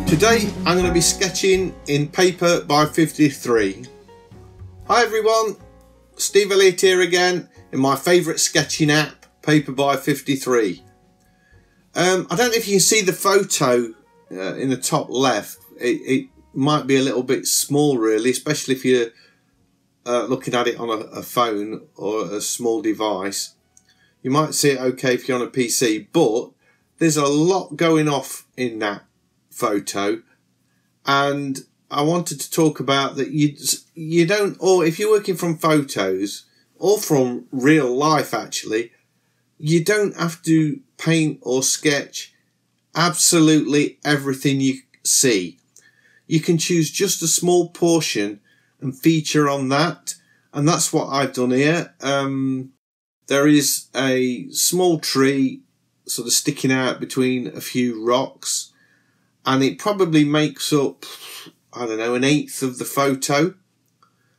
Today I'm going to be sketching in paper by 53. Hi everyone, Steve Elliott here again in my favourite sketching app, Paper by 53. I don't know if you can see the photo in the top left. It might be a little bit small really, especially if you're looking at it on a phone or a small device. You might see it okay if you're on a PC, but there's a lot going off in that photo, and I wanted to talk about that you don't, or if you're working from photos or from real life actually, you don't have to paint or sketch absolutely everything you see. You can choose just a small portion and feature on that, and that's what I've done here. There is a small tree sort of sticking out between a few rocks, and it probably makes up, I don't know, 1/8 of the photo,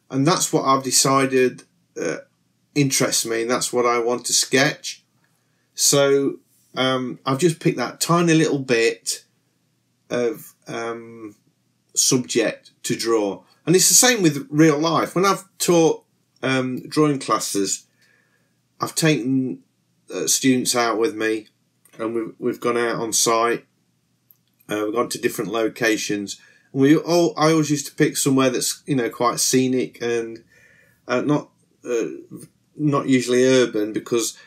and that's what I've decided interests me, and that's what I want to sketch. So I've just picked that tiny little bit of subject to draw, and it's the same with real life. When I've taught drawing classes, I've taken students out with me, and we've gone out on site. We've gone to different locations, and I always used to pick somewhere that's, you know, quite scenic and not usually urban, because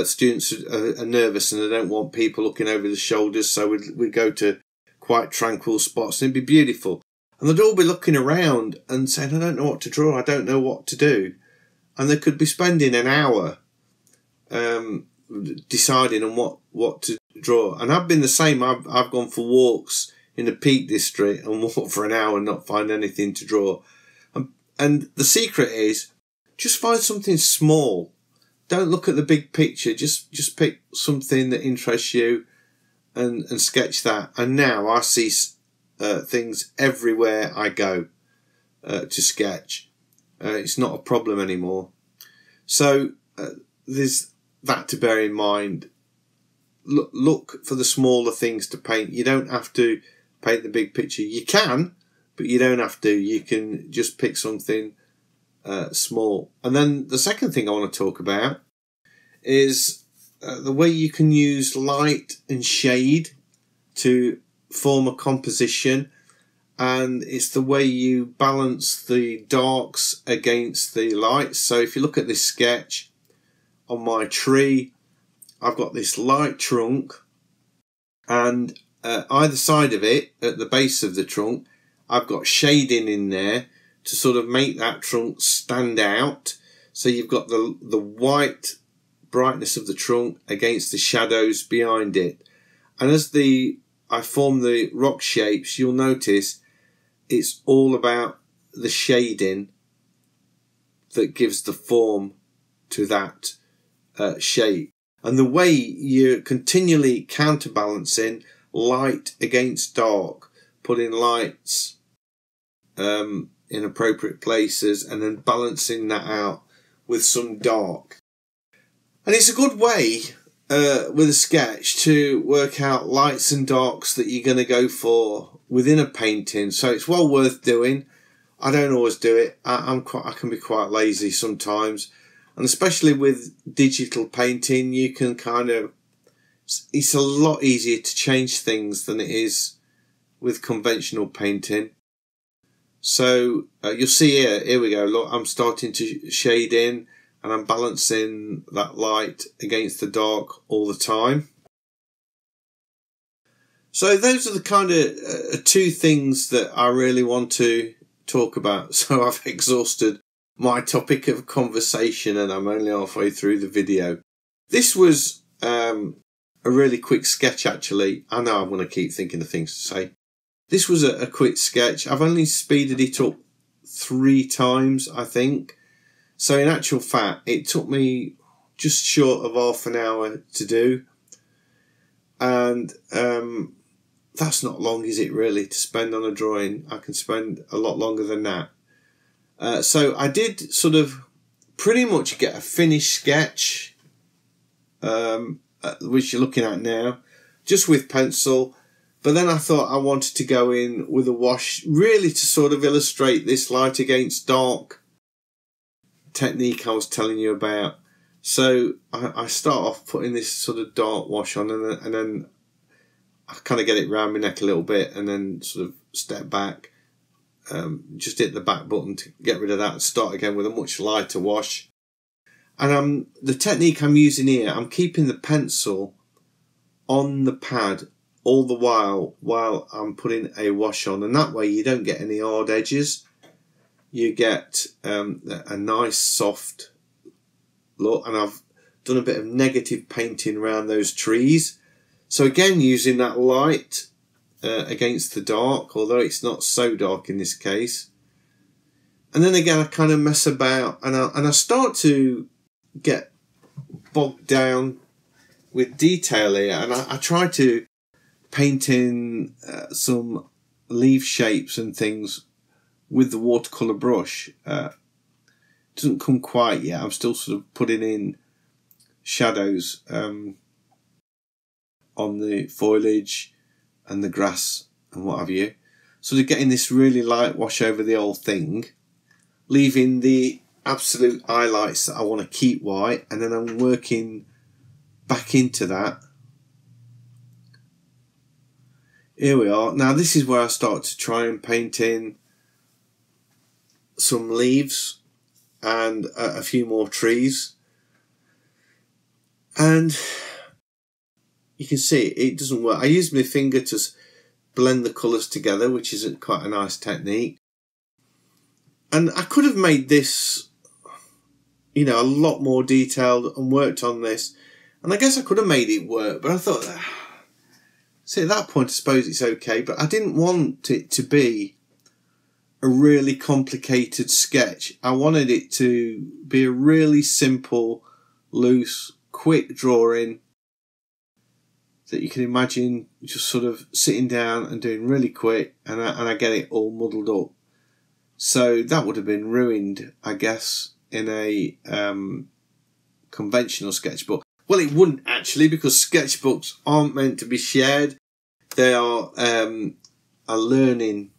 students are nervous and they don't want people looking over the shoulders. So we'd go to quite tranquil spots, and it'd be beautiful. And they'd all be looking around and saying, "I don't know what to draw. I don't know what to do," and they could be spending an hour deciding on what to draw. And I've been the same. I've gone for walks in the Peak District and walked for an hour and not find anything to draw. And the secret is just find something small. Don't look at the big picture. Just pick something that interests you and sketch that. And now I see things everywhere I go to sketch. It's not a problem anymore. So there's that to bear in mind. Look for the smaller things to paint. You don't have to paint the big picture. You can, but you don't have to. You can just pick something small. And then the second thing I want to talk about is the way you can use light and shade to form a composition, and it's the way you balance the darks against the lights. So if you look at this sketch on my tree, I've got this light trunk, and either side of it, at the base of the trunk, I've got shading in there to sort of make that trunk stand out. So you've got the white brightness of the trunk against the shadows behind it. And as I form the rock shapes, you'll notice it's all about the shading that gives the form to that shape. And the way you're continually counterbalancing light against dark, putting lights in appropriate places and then balancing that out with some dark. And it's a good way with a sketch to work out lights and darks that you're going to go for within a painting. So it's well worth doing. I don't always do it. I can be quite lazy sometimes. And especially with digital painting, you can it's a lot easier to change things than it is with conventional painting. So you'll see here we go, look, I'm starting to shade in, and I'm balancing that light against the dark all the time. So those are the kind of two things that I really want to talk about. So I've exhausted my topic of conversation, and I'm only halfway through the video. This was a really quick sketch actually. I know I'm going to keep thinking of things to say. This was a quick sketch. I've only speeded it up 3 times, I think. So in actual fact, it took me just short of half an hour to do. And that's not long, is it really, to spend on a drawing? I can spend a lot longer than that. So I did sort of pretty much get a finished sketch, which you're looking at now, just with pencil. But then I thought I wanted to go in with a wash, really to sort of illustrate this light against dark technique I was telling you about. So I start off putting this sort of dark wash on, and then I kind of get it round my neck a little bit, and then sort of step back, just hit the back button to get rid of that and start again with a much lighter wash. And the technique I'm using here, I'm keeping the pencil on the pad all the while I'm putting a wash on, and that way you don't get any hard edges. You get a nice soft look, and I've done a bit of negative painting around those trees. So again, using that light against the dark, although it's not so dark in this case. And then again, I kind of mess about, and I start to get bogged down with detail here, and I try to paint in some leaf shapes and things with the watercolor brush. Doesn't come quite yet. I'm still sort of putting in shadows on the foliage and the grass and what have you. Sort of getting this really light wash over the whole thing, leaving the absolute highlights that I want to keep white, and then I'm working back into that. Here we are. Now this is where I start to try and paint in some leaves and a few more trees, and you can see it doesn't work. I use my finger to blend the colours together, which is quite a nice technique, and I could have made this, you know, a lot more detailed and worked on this, and I guess I could have made it work, but I thought, see, at that point I suppose it's okay, but I didn't want it to be a really complicated sketch. I wanted it to be a really simple, loose, quick drawing that you can imagine just sort of sitting down and doing really quick, and I get it all muddled up. So that would have been ruined, I guess, in a conventional sketchbook. Well, it wouldn't actually, because sketchbooks aren't meant to be shared. They are a learning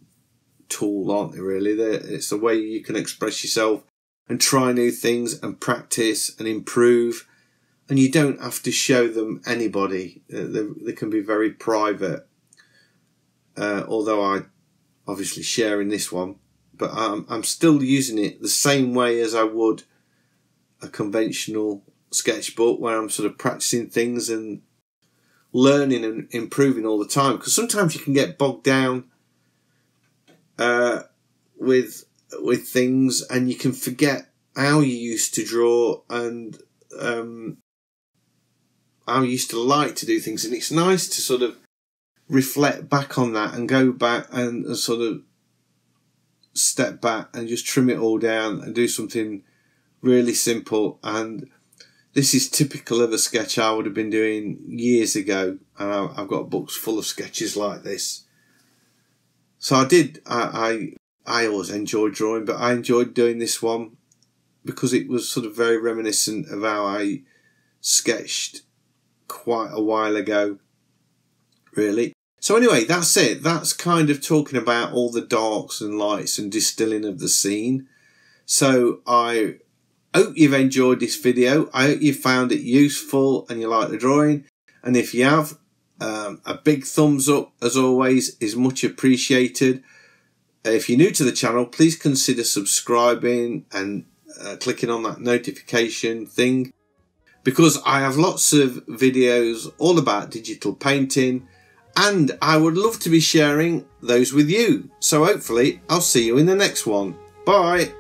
tool, aren't they, really? It's a way you can express yourself and try new things and practice and improve, and you don't have to show them anybody. They can be very private, although I obviously share in this one, but I'm still using it the same way as I would a conventional sketchbook, where I'm sort of practicing things and learning and improving all the time, because sometimes you can get bogged down with things, and you can forget how you used to draw and how you used to like to do things. And it's nice to sort of reflect back on that and go back and sort of step back and just trim it all down and do something really simple. And this is typical of a sketch I would have been doing years ago, and I've got books full of sketches like this. So I always enjoyed drawing, but I enjoyed doing this one because it was sort of very reminiscent of how I sketched quite a while ago, really. So anyway, that's it. That's kind of talking about all the darks and lights and distilling of the scene. So I hope you've enjoyed this video. I hope you found it useful and you like the drawing. And if you have, a big thumbs up, as always, is much appreciated. If you're new to the channel, please consider subscribing and clicking on that notification thing, because I have lots of videos all about digital painting, and I would love to be sharing those with you. So hopefully I'll see you in the next one. Bye.